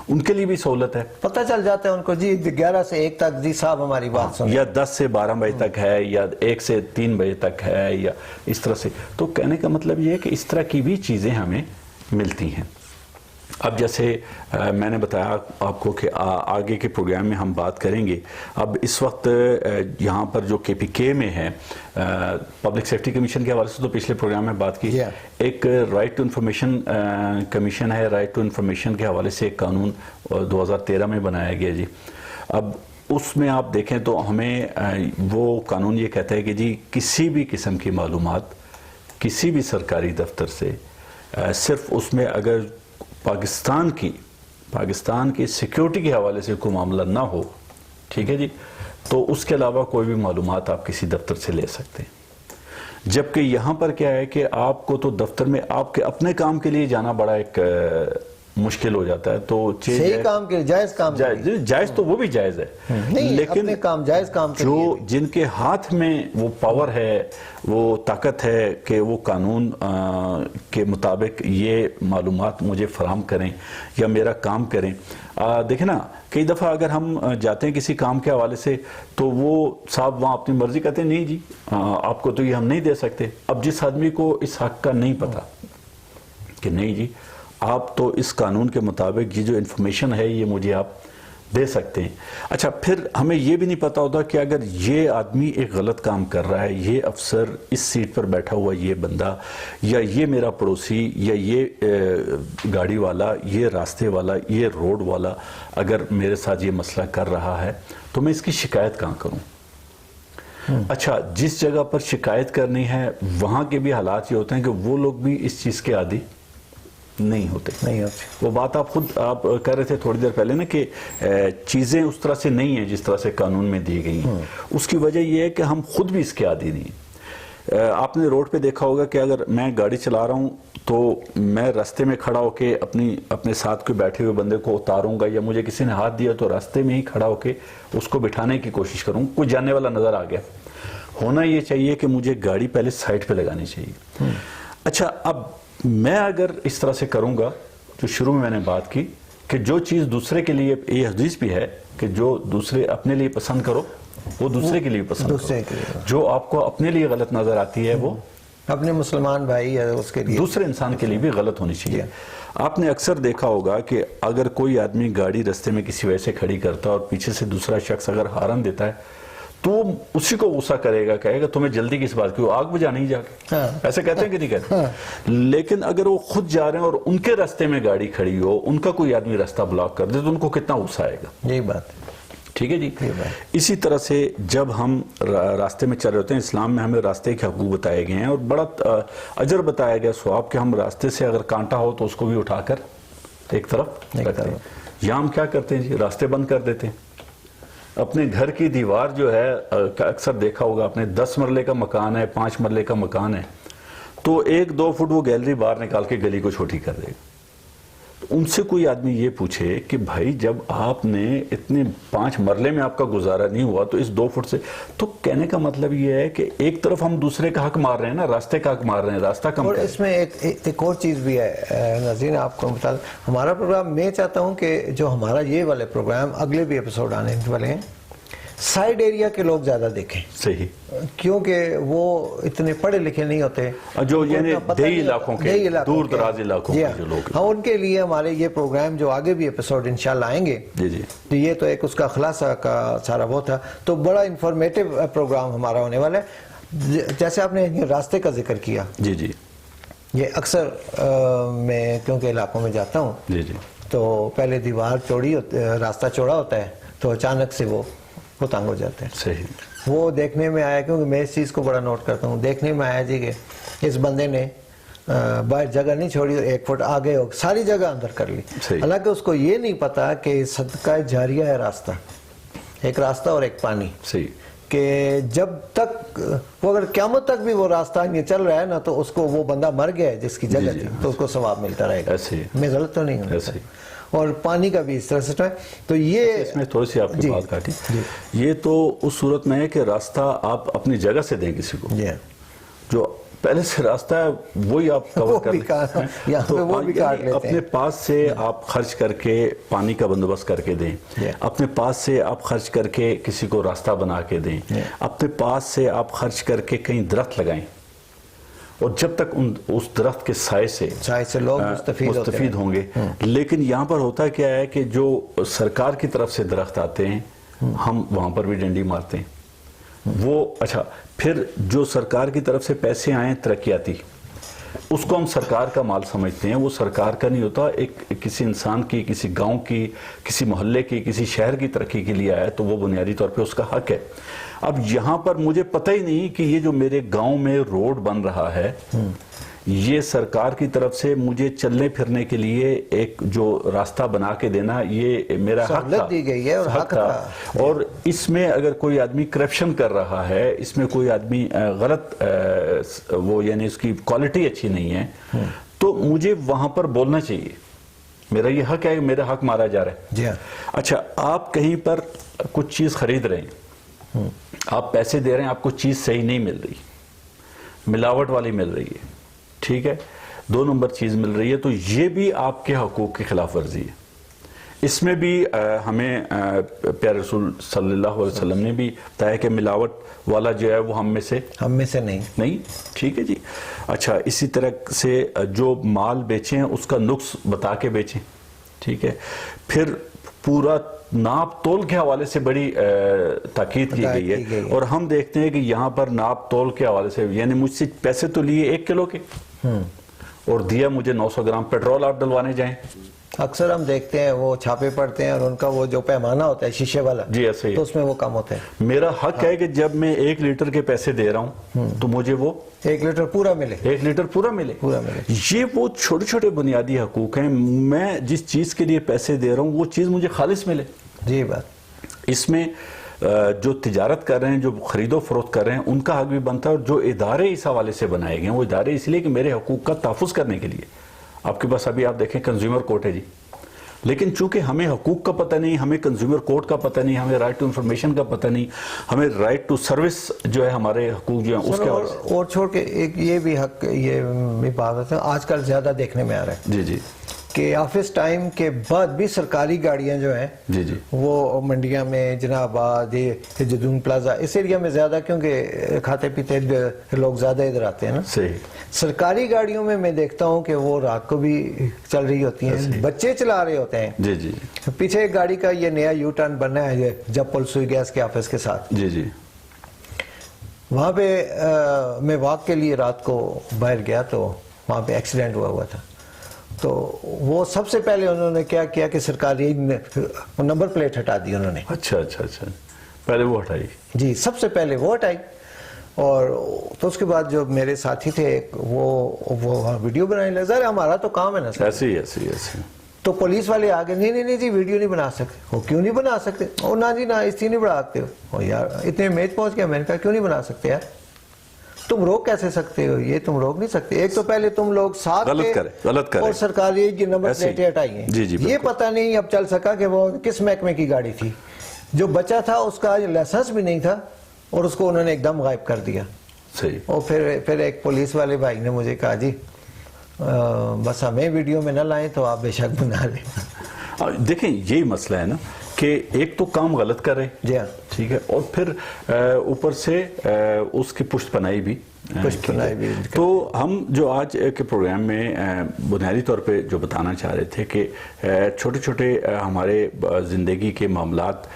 ان کے لیے بھی سہولت ہے، پتہ چل جاتا ہے ان کو جی 11 سے 1 تک جی صاحب ہماری بات سنیں، یا 10 سے 12 بجے تک ہے، یا 1 سے 3 بجے تک ہے، یا اس طرح سے. تو کہنے کا مطلب یہ ہے کہ اس طرح کی بھی چیزیں ہمیں ملتی ہیں. اب جیسے میں نے بتایا آپ کو کہ آگے کے پروگرام میں ہم بات کریں گے. اب اس وقت یہاں پر جو کے پی کے میں ہے، پبلک سیفٹی کمیشن کے حوالے سے تو پچھلے پروگرام میں بات کی، ایک رائٹ ٹو انفارمیشن کمیشن ہے. رائٹ ٹو انفارمیشن کے حوالے سے ایک قانون 2013 میں بنایا گیا جی. اب اس میں آپ دیکھیں تو ہمیں وہ قانون یہ کہتا ہے کہ جی کسی بھی قسم کی معلومات کسی بھی سرکاری دفتر سے صرف اس میں اگر پاکستان کی سیکیورٹی کے حوالے سے کوئی معاملہ نہ ہو، ٹھیک ہے جی، تو اس کے علاوہ کوئی بھی معلومات آپ کسی دفتر سے لے سکتے ہیں۔ جبکہ یہاں پر کیا ہے کہ آپ کو تو دفتر میں آپ کے اپنے کام کے لیے جانا بڑا ایک مشکل ہو جاتا ہے، تو صحیح کام کے جائز کام جائز تو وہ بھی جائز ہے، لیکن جائز کام جو جن کے ہاتھ میں وہ پاور ہے، وہ طاقت ہے کہ وہ قانون کے مطابق یہ معلومات مجھے فراہم کریں یا میرا کام کریں۔ دیکھیں نا، کئی دفعہ اگر ہم جاتے ہیں کسی کام کے حوالے سے تو وہ صاحب وہاں اپنی مرضی کہتے ہیں نہیں جی آپ کو تو یہ ہم نہیں دے سکتے۔ اب جس آدمی کو اس حق کا نہیں پتا کہ نہیں جی آپ تو اس قانون کے مطابق یہ جو انفارمیشن ہے یہ مجھے آپ دے سکتے ہیں۔ اچھا، پھر ہمیں یہ بھی نہیں پتا ہوتا کہ اگر یہ آدمی ایک غلط کام کر رہا ہے، یہ افسر اس سیٹ پر بیٹھا ہوا یہ بندہ یا یہ میرا پڑوسی یا یہ گاڑی والا، یہ راستے والا، یہ روڈ والا اگر میرے ساتھ یہ مسئلہ کر رہا ہے تو میں اس کی شکایت کہاں کروں؟ اچھا، جس جگہ پر شکایت کرنی ہے وہاں کے بھی حالات یہ ہوتے ہیں کہ وہ لوگ بھی اس چیز کے عادی نہیں ہوتے۔ وہ بات آپ خود کہہ رہے تھے تھوڑی دیر پہلے نا کہ چیزیں اس طرح سے نہیں ہیں جس طرح سے قانون میں دی گئی ہیں، اس کی وجہ یہ ہے کہ ہم خود بھی اس کے عادی نہیں۔ آپ نے روڈ پہ دیکھا ہوگا کہ اگر میں گاڑی چلا رہا ہوں تو میں راستے میں کھڑا ہو کے اپنے ساتھ کوئی بیٹھے ہوئے بندے کو اتاروں گا، یا مجھے کسی نے ہاتھ دیا تو راستے میں ہی کھڑا ہو کے اس کو بٹھانے کی کوشش کروں۔ کوئی جانے والا نظر آ گیا، ہونا یہ چاہیے کہ مجھے گاڑی پہلے سائڈ پہ لگانی چاہیے۔ اچھا، اب میں اگر اس طرح سے کروں گا، جو شروع میں نے بات کی کہ جو چیز دوسرے کے لیے، یہ حدیث بھی ہے کہ جو دوسرے اپنے لیے پسند کرو وہ دوسرے کے لیے پسند کرو، جو آپ کو اپنے لیے غلط نظر آتی ہے وہ اپنے مسلمان بھائی یا اس کے لیے دوسرے انسان کے لیے بھی غلط ہونی چاہیے۔ آپ نے اکثر دیکھا ہوگا کہ اگر کوئی آدمی گاڑی رستے میں کسی وجہ سے کھڑی کرتا ہے اور پیچھے سے دوسرا شخص اگر ہارن دیتا ہے تو اسی کو غصہ کرے گا، کہے گا تمہیں جلدی کس بات کی، آگ بجھا نہیں جا کے، ایسے کہتے ہیں کہ نہیں کہتے؟ لیکن اگر وہ خود جا رہے ہیں اور ان کے راستے میں گاڑی کھڑی ہو، ان کا کوئی آدمی راستہ بلاک کر دے تو ان کو کتنا غصہ آئے گا۔ یہی بات ہے، ٹھیک ہے جی۔ اسی طرح سے جب ہم راستے میں چل رہے ہوتے ہیں، اسلام میں ہمیں راستے کے حقوق بتائے گئے ہیں اور بڑا اجر بتایا گیا، ثواب، کہ ہم راستے سے اگر کانٹا ہو تو اس کو بھی اٹھا کر ایک طرف رکھتے ہیں۔ یہاں ہم کیا کرتے ہیں جی، راستے بند کر دیتے ہیں۔ اپنے گھر کی دیوار جو ہے، اکثر دیکھا ہوگا اپنے 10 مرلے کا مکان ہے، 5 مرلے کا مکان ہے، تو 1-2 فٹ وہ گیلری باہر نکال کے گلی کو چھوٹی کر دے گا۔ ان سے کوئی آدمی یہ پوچھے کہ بھائی جب آپ نے اتنے 5 مرلے میں آپ کا گزارا نہیں ہوا تو اس 2 فٹ سے، تو کہنے کا مطلب یہ ہے کہ ایک طرف ہم دوسرے کا حق مار رہے ہیں نا، راستے کا حق مار رہے ہیں، راستہ کم کریں۔ اور اس میں ایک اور چیز بھی ہے ناظرین، آپ کو بتا دیں، ہمارا پروگرام، میں چاہتا ہوں کہ جو ہمارا یہ والے پروگرام اگلے بھی ایپیسوڈ آنے والے ہیں، سائیڈ ایریا کے لوگ زیادہ دیکھیں، صحیح، کیونکہ وہ اتنے پڑھے لکھے نہیں ہوتے، جو یعنی دیہی علاقوں کے، دور دراز علاقوں کے جو لوگ، ہاں، ان کے لیے ہمارے یہ پروگرام جو آگے بھی ایپیسوڈ انشاءاللہ آئیں گے، جی جی، تو یہ تو ایک اس کا خلاصہ کا سارا وہ تھا، تو بڑا انفارمیٹیو پروگرام ہمارا ہونے والا ہے۔ جیسے آپ نے راستے کا ذکر کیا، جی جی، یہ اکثر میں کیونکہ علاقوں میں جاتا ہوں جی جی، تو پہلے دیوار چوڑی، راستہ چوڑا ہوتا ہے تو اچانک سے وہ تنگ ہو جاتے ہیں۔ صحیح، وہ دیکھنے میں آیا، کیونکہ میں اس چیز کو بڑا نوٹ کرتا ہوں، دیکھنے میں آیا جی کہ اس بندے نے باہر جگہ نہیں چھوڑی، 1 فٹ آگے ہو ساری جگہ اندر کر لی، حالانکہ اس کو یہ نہیں پتا کہ صدقہ جاریہ ہے راستہ، ایک راستہ اور ایک پانی، صحیح، کہ جب تک وہ اگر قیامت تک بھی وہ راستہ یہ چل رہا ہے نا تو اس کو وہ بندہ مر گیا ہے جس کی جگہ تھی تو اس کو ثواب ملتا رہے گا۔ میں غلط تو نہیں ہوں؟ اور پانی کا بھی اس طرح سے، تو یہ اس میں تھوڑی سی آپ کی بات کاٹی، یہ تو اس صورت میں ہے کہ راستہ آپ اپنی جگہ سے دیں کسی کو، جو پہلے سے راستہ ہے وہی آپ کور کر لیں، اپنے پاس سے آپ خرچ کر کے پانی کا بندوبست کر کے دیں، اپنے پاس سے آپ خرچ کر کے کسی کو راستہ بنا کے دیں، اپنے پاس سے آپ خرچ کر کے کہیں درخت لگائیں، اور جب تک اس درخت کے سائے سے لوگ مستفید ہوں گے۔ لیکن یہاں پر ہوتا کیا ہے کہ جو سرکار کی طرف سے درخت آتے ہیں ہم وہاں پر بھی ڈنڈی مارتے ہیں، وہ اچھا پھر جو سرکار کی طرف سے پیسے آئیں ترقیاتی، اس کو ہم سرکار کا مال سمجھتے ہیں، وہ سرکار کا نہیں ہوتا، ایک کسی انسان کی، کسی گاؤں کی، کسی محلے کی، کسی شہر کی ترقی کے لیے آیا تو وہ بنیادی طور پہ اس کا حق ہے۔ اب یہاں پر مجھے پتہ ہی نہیں کہ یہ جو میرے گاؤں میں روڈ بن رہا ہے یہ سرکار کی طرف سے مجھے چلنے پھرنے کے لیے ایک جو راستہ بنا کے دینا یہ میرا حق تھا، دی گئی ہے اور حق تھا۔ اور اس میں اگر کوئی آدمی کرپشن کر رہا ہے، اس میں کوئی آدمی غلط وہ یعنی اس کی کوالٹی اچھی نہیں ہے، تو مجھے وہاں پر بولنا چاہیے، میرا یہ حق ہے، میرا حق مارا جا رہا ہے۔ جی ہاں۔ اچھا، آپ کہیں پر کچھ چیز خرید رہے ہیں، آپ پیسے دے رہے ہیں، آپ کو چیز صحیح نہیں مل رہی، ملاوٹ والی مل رہی ہے، ٹھیک ہے، 2 نمبر چیز مل رہی ہے، تو یہ بھی آپ کے حقوق کی خلاف ورزی ہے۔ اس میں بھی ہمیں پیارے رسول صلی اللہ علیہ وسلم نے بھی بتایا کہ ملاوٹ والا جو ہے وہ ہم میں سے نہیں، ٹھیک ہے جی۔ اچھا، اسی طرح سے جو مال بیچیں اس کا نقص بتا کے بیچیں، ٹھیک ہے۔ پھر پورا ناپ تول کے حوالے سے بڑی تاکید کی گئی ہے، اور ہم دیکھتے ہیں کہ یہاں پر ناپ تول کے حوالے سے یعنی مجھ سے پیسے تو لیے 1 کلو کے اور دیا مجھے 900 گرام پیٹرول آپ ڈلوانے جائیں۔ اکثر ہم دیکھتے ہیں وہ چھاپے پڑتے ہیں اور ان کا وہ جو پیمانہ ہوتا ہے شیشے والا، جی ایسے ہی، تو اس میں وہ کم ہوتے ہیں۔ میرا حق ہے کہ جب میں 1 لیٹر کے پیسے دے رہا ہوں تو مجھے وہ 1 لیٹر پورا ملے، 1 لیٹر پورا ملے۔ یہ وہ چھوٹے چھوٹے بنیادی حقوق ہیں، میں جس چیز کے لیے پیسے دے رہا ہوں وہ چیز مجھے خالص ملے۔ جی بات۔ اس میں جو تجارت کر رہے ہیں، جو خرید و فروخت کر رہے ہیں، ان کا حق بھی بنتا ہے، اور جو ادارے اس حوالے سے بنائے گئے ہیں وہ ادارے اس لیے کہ میرے حقوق کا تحفظ کرنے کے لیے۔ آپ کے پاس ابھی آپ دیکھیں کنزیومر کورٹ ہے جی، لیکن چونکہ ہمیں حقوق کا پتہ نہیں، ہمیں کنزیومر کورٹ کا پتہ نہیں، ہمیں رائٹ ٹو انفارمیشن کا پتہ نہیں، ہمیں رائٹ ٹو سروس جو ہے ہمارے حقوق جو ہیں اس کے حوالے سے۔ اور چھوڑ کے ایک یہ بھی حق، یہ بھی بات ہے آج کل زیادہ دیکھنے میں آ رہا ہے جی جی کہ آفس ٹائم کے بعد بھی سرکاری گاڑیاں جو ہیں جی جی وہ منڈیاں میں، جناب آباد، یہ جدون پلازا، اس ایریا میں زیادہ، کیونکہ کھاتے پیتے لوگ زیادہ ادھر آتے ہیں نا، صحیح۔ سرکاری گاڑیوں میں دیکھتا ہوں کہ وہ رات کو بھی چل رہی ہوتی ہیں، بچے چلا رہے ہوتے ہیں۔ جی جی پیچھے ایک گاڑی کا یہ نیا یو ٹرن بنا ہے جب پلسوئی گیس کے آفس کے ساتھ، جی جی وہاں پہ میں واک کے لیے رات کو باہر گیا تو وہاں پہ ایکسیڈنٹ ہوا تھا۔ تو وہ سب سے پہلے انہوں نے کیا کیا کہ سرکاری نمبر پلیٹ ہٹا دی انہوں نے۔ اچھا اچھا اچھا، پہلے وہ ہٹائی؟ جی، سب سے پہلے وہ ہٹائی، اور تو اس کے بعد جو میرے ساتھی تھے وہ ویڈیو بنانے لگے۔ ظاہر ہمارا تو کام ہے نا سر، ایسے ہی ایسے ہی ایسے ہی۔ تو پولیس والے آگے نہیں جی ویڈیو نہیں بنا سکتے۔ وہ کیوں نہیں بنا سکتے؟ او نا جی نا، اس لیے نہیں بنا سکتے ہو یار، اتنے میچ پہنچ گیا۔ میں نے کہا کیوں نہیں بنا سکتے یار، تم روک کیسے سکتے ہو؟ یہ تم روک نہیں سکتے۔ ایک تو پہلے تم لوگ ساتھ غلط کرے اور سرکاری کی نمبر پلیٹیں ہٹائی ہیں۔ جی جی، یہ پتہ نہیں اب چل سکا کہ وہ کس محکمے کی گاڑی تھی۔ جو بچہ تھا اس کا لائسنس بھی نہیں تھا اور اس کو انہوں نے ایک دم غائب کر دیا۔ صحیح۔ اور پھر ایک پولیس والے بھائی نے مجھے کہا جی بس ہمیں ویڈیو میں نہ لائیں تو آپ بے شک بنا لیں۔ دیکھیں یہی مسئلہ ہے نا کہ ایک تو کام غلط کر رہے، جی ہاں، ٹھیک ہے، اور پھر اوپر سے اس کی پشت پناہی بھی۔ تو ہم جو آج کے پروگرام میں بنیادی طور پہ جو بتانا چاہ رہے تھے کہ چھوٹے چھوٹے ہمارے زندگی کے معاملات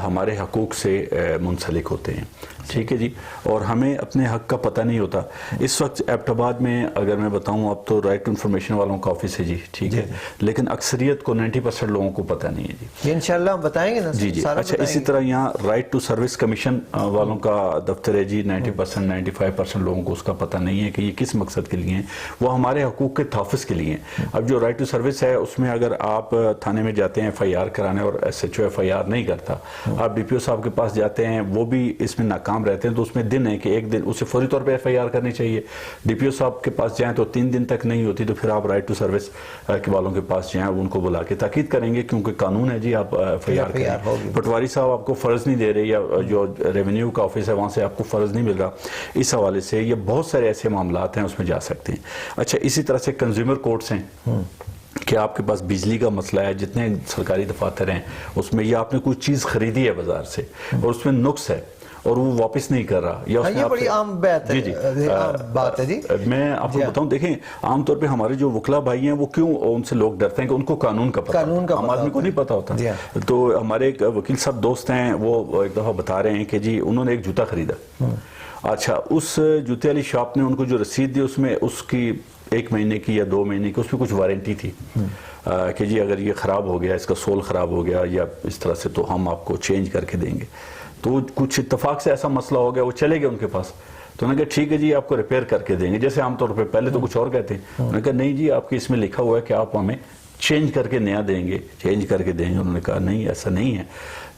ہمارے حقوق سے منسلک ہوتے ہیں، ٹھیک ہے جی، اور ہمیں اپنے حق کا پتہ نہیں ہوتا۔ اس وقت ایبٹ آباد میں اگر میں بتاؤں اب تو رائٹ ٹو انفارمیشن والوں کا آفس ہے جی، ٹھیک ہے، لیکن اکثریت کو 90% لوگوں کو پتہ نہیں ہے جی۔ یہ انشاءاللہ ہم بتائیں گے نا جی جی۔ اچھا، اسی طرح یہاں رائٹ ٹو سروس کمیشن والوں کا دفتر ہے جی، 90% 95% لوگوں کو اس کا پتہ نہیں ہے کہ یہ کس مقصد کے لیے ہیں، وہ ہمارے حقوق کے تحفظ کے لیے ہیں۔ اب جو رائٹ ٹو سروس ہے اس میں اگر آپ تھانے میں جاتے ہیں FIR کرانے اور SHO FIR نہیں کرتا، آپ DPO صاحب کے پاس جاتے ہیں، وہ بھی اس میں ناکام رہتے ہیں، تو اس میں دن ہے کہ ایک دن اسے فوری طور پہ FIR کرنی چاہیے۔ DPO صاحب کے پاس جائیں تو 3 دن تک نہیں ہوتی، تو پھر آپ رائٹ ٹو سروس کے والوں کے پاس جائیں، ان کو بلا کے تاکید کریں گے، کیونکہ قانون ہے جی، آپ FIR کریں۔ پٹواری صاحب آپ کو فرض نہیں دے رہے، یا جو ریونیو کا آفس ہے وہاں سے آپ کو فرض نہیں مل رہا، اس حوالے سے یہ بہت سارے ایسے معاملات ہیں اس میں جا سکتے ہیں۔ اچھا، اسی طرح سے کنزیومر کورٹس ہیں کہ آپ کے پاس بجلی کا مسئلہ ہے، جتنے سرکاری دفاتر ہیں اس میں، یا آپ نے کوئی چیز خریدی ہے بازار سے اور اس میں نقص ہے اور وہ واپس نہیں کر رہا، یا یہ بڑی عام بات ہے جی۔ میں آپ کو بتاؤں، دیکھیں عام طور پہ ہمارے جو وکلا بھائی ہیں وہ کیوں ان سے لوگ ڈرتے ہیں کہ ان کو قانون کا پتہ، عام آدمی کو نہیں پتا ہوتا۔ تو ہمارے ایک وکیل صاحب دوست ہیں، وہ ایک دفعہ بتا رہے ہیں کہ جی انہوں نے ایک جوتا خریدا، اچھا اس جوتے والی شاپ نے ان کو جو رسید دی اس میں اس کی 1 مہینے کی یا 2 مہینے کی اس میں کچھ وارنٹی تھی کہ جی اگر یہ خراب ہو گیا، اس کا سول خراب ہو گیا یا اس طرح سے، تو ہم آپ کو چینج کر کے دیں گے۔ تو کچھ اتفاق سے ایسا مسئلہ ہو گیا، وہ چلے گئے ان کے پاس، تو انہوں نے کہا ٹھیک ہے جی آپ کو ریپیئر کر کے دیں گے، جیسے عام طور پہ پہلے تو کچھ اور کہتے ہیں، انہوں نے کہا نہیں جی آپ کے اس میں لکھا ہوا ہے کہ آپ ہمیں چینج کر کے نیا دیں گے، چینج کر کے دیں گے۔ انہوں نے کہا نہیں ایسا نہیں ہے۔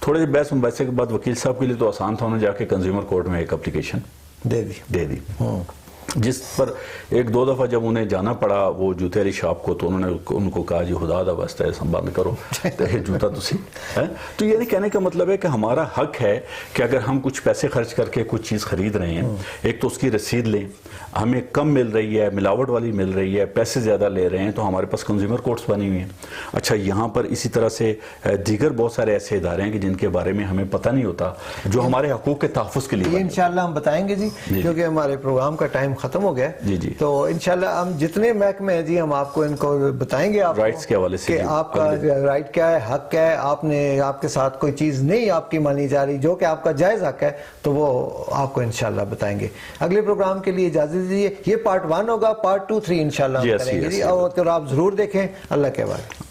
تھوڑے بحث مباحثے کے بعد وکیل صاحب کے لیے تو آسان تھا، انہوں نے جا کے کنزیومر کورٹ میں ایک اپلیکیشن دے دی، جس پر ایک دو دفعہ جب انہیں جانا پڑا وہ جوتے والی شاپ کو، تو انہوں نے ان کو کہا جی خدا دا واسطہ ہے بند کرو جوتا تسی۔ تو یہ کہنے کا مطلب ہے کہ ہمارا حق ہے کہ اگر ہم کچھ پیسے خرچ کر کے کچھ چیز خرید رہے ہیں، ایک تو اس کی رسید لیں، ہمیں کم مل رہی ہے، ملاوٹ والی مل رہی ہے، پیسے زیادہ لے رہے ہیں، تو ہمارے پاس کنزیومر کورٹس بنی ہوئی ہیں۔ اچھا یہاں پر اسی طرح سے دیگر بہت سارے ایسے ادارے ہیں کہ جن کے بارے میں ہمیں پتہ نہیں ہوتا، جو ہمارے حقوق کے تحفظ کے لیے یہ انشاءاللہ ہم بتائیں گے جی، کیونکہ ہمارے پروگرام کا ٹائم ختم ہو گیا ہے، جی تو انشاءاللہ ہم جتنے محکمے ہیں جی ہم آپ کو ان کو بتائیں گے، آپ رائٹس کے حوالے سے کہ آپ کا رائٹ کیا ہے، حق کیا ہے، آپ کے ساتھ کوئی چیز نہیں آپ کی مانی جا رہی جو کہ آپ کا جائز حق ہے، تو وہ آپ کو انشاءاللہ بتائیں گے۔ اگلے پروگرام کے لیے اجازت دیجیے، یہ پارٹ 1 ہوگا، پارٹ 2 3 انشاءاللہ ہم کریں گے جی، اور آپ ضرور دیکھیں۔ اللہ کے حوالے۔